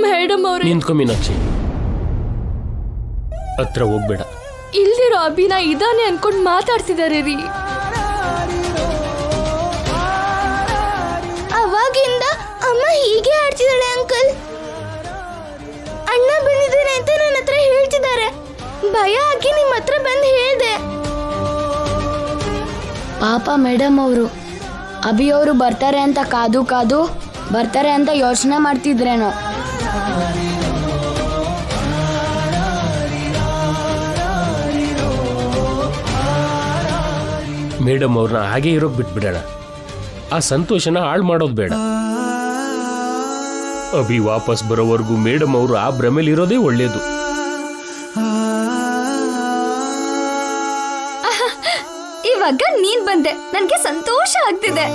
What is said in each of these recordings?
Madam ಅವ್ರೆ. ನಿಂತ್ಕೊ ಮೀನಾಕ್ಷಿ, ಹತ್ರ ಹೋಗ್ಬೇಡ. ಇಲ್ದಿರೋ ಅಭಿನ ಇದಾನೆ ಅನ್ಕೊಂಡ್ ಮಾತಾಡ್ತಿದಾರೆ ರೀ. ಅವಾಗಿಂದ ಅಮ್ಮ ಹೀಗೆ ಆಡ್ತಿದ್ದಾಳೆ ಅಂಕಲ್. ಅಣ್ಣ ಬಂದಿದ್ದಾರೆ ಅಂತ ನನ್ನ ಹತ್ರ ಹೇಳ್ತಿದ್ದಾರೆ. ಭಯ ಆಗಿ ನಿಮ್ಮ ಹತ್ರ ಬಂದು ಹೇಳ್ದೆ. ಪಾಪ ಮೇಡಮ್ ಅವರು ಅಭಿಯವರು ಬರ್ತಾರೆ ಅಂತ ಕಾದು ಕಾದು ಬರ್ತಾರೆ ಅಂತ ಯೋಚನೆ ಮಾಡ್ತಿದ್ರೇನೋ. ಮೇಡಮ್ ಅವ್ರನ್ನ ಹಾಗೆ ಇರೋಕ್ ಬಿಟ್ಬಿಡೋಣ. ಆ ಸಂತೋಷನ ಹಾಳು ಮಾಡೋದು ಬೇಡ. ಅಭಿ ವಾಪಸ್ ಬರೋವರೆಗೂ ಮೇಡಮ್ ಅವರು ಆ ಭ್ರಮೆಲಿ ಇರೋದೇ ಒಳ್ಳೇದು. ಇವಾಗ ನೀನ್ ಬಂದೆ, ನನ್ಗೆ ಸಂತೋಷ ಆಗ್ತಿದೆ.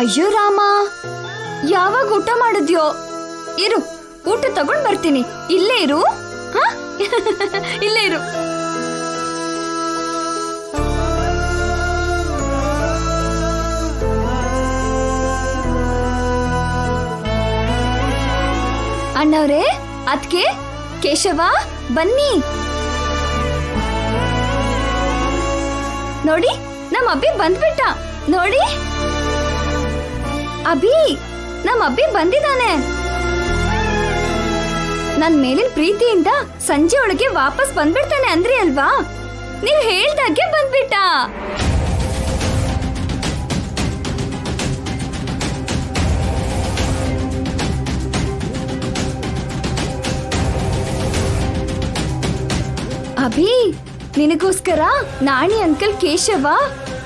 ಅಯ್ಯೋ ರಾಮ, ಯಾವಾಗ ಊಟ ಮಾಡಿದ್ಯೋ? ಇರು, ಊಟ ತಗೊಂಡ್ ಬರ್ತೀನಿ. ಇಲ್ಲೇ ಇರು. ಇಲ್ಲೇ ಇರು. ಅಣ್ಣವ್ರೆ, ಅದ್ಕೆ ಕೇಶವ ಬನ್ನಿ. ನೋಡಿ, ನಮ್ಮ ಅಬ್ಬಿ ಬಂದ್ಬಿಟ್ಟ. ನೋಡಿ ಅಭಿ, ನಮ್ಮ ಅಬ್ಬಿ ಬಂದಿದ್ದಾನೆ. ನನ್ ಮೇಲಿನ ಪ್ರೀತಿಯಿಂದ ಸಂಜೆ ಒಳಗೆ ವಾಪಸ್ ಬಂದ್ಬಿಡ್ತಾನೆ ಅಂದ್ರಿ ಅಲ್ವಾ? ನೀವ್ ಹೇಳ್ದಾಗೆ ಬಂದ್ಬಿಟ್ಟ. ಅಭಿ, ನಿನಗೋಸ್ಕರ ನಾಣಿ ಅಂಕಲ್ ಕೇಶವ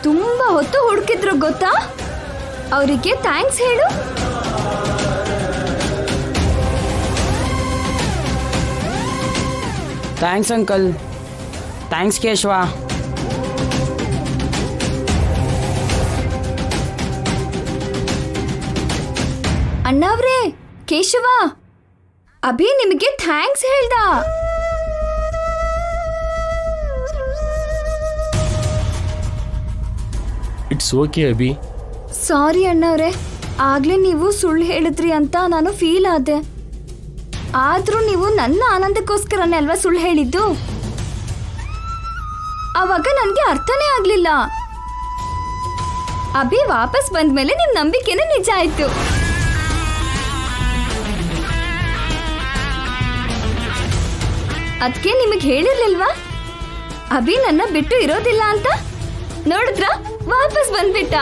ತುಂಬಾ ಹೊತ್ತು ಹುಡುಕಿದ್ರು ಗೊತ್ತಾ? ಅವರಿಗೆ ಥ್ಯಾಂಕ್ಸ್ ಹೇಳು. Thanks uncle. ಥ್ಯಾಂಕ್ಸ್ ಕೇಶವ. ಅಣ್ಣವ್ರೇ, ಕೇಶವ, ಅಭಿ ನಿಮಗೆ ಥ್ಯಾಂಕ್ಸ್ ಹೇಳ್ದ. It's okay Abhi. ಸಾರಿ ಅಣ್ಣವ್ರೆ, ಆಗ್ಲೇ ನೀವು ಸುಳ್ಳು ಹೇಳಿದ್ರಿ ಅಂತ ನಾನು ಫೀಲ್ ಆದೆ. ಆದ್ರೂ ನೀವು ನನ್ನ ಆನಂದಕ್ಕೋಸ್ಕರನೇ ಅಲ್ವಾ ಸುಳ್ಳು ಹೇಳಿದ್ದು? ಅವಾಗ ನನ್ಗೆ ಅರ್ಥನೇ ಆಗ್ಲಿಲ್ಲ. ಅಭಿ ವಾಪಸ್ ಬಂದ್ಮೇಲೆ ನಿಮ್ ನಂಬಿಕೆನೇ ನಿಜ ಆಯ್ತು. ಅದಕ್ಕೆ ನಿಮಗೆ ಹೇಳಿರ್ಲಿಲ್ವಾ ಅಭಿ ನನ್ನ ಬಿಟ್ಟು ಇರೋದಿಲ್ಲ ಅಂತ? ನೋಡಿದ್ರ, ವಾಪಸ್ ಬಂದ್ಬಿಟ್ಟ.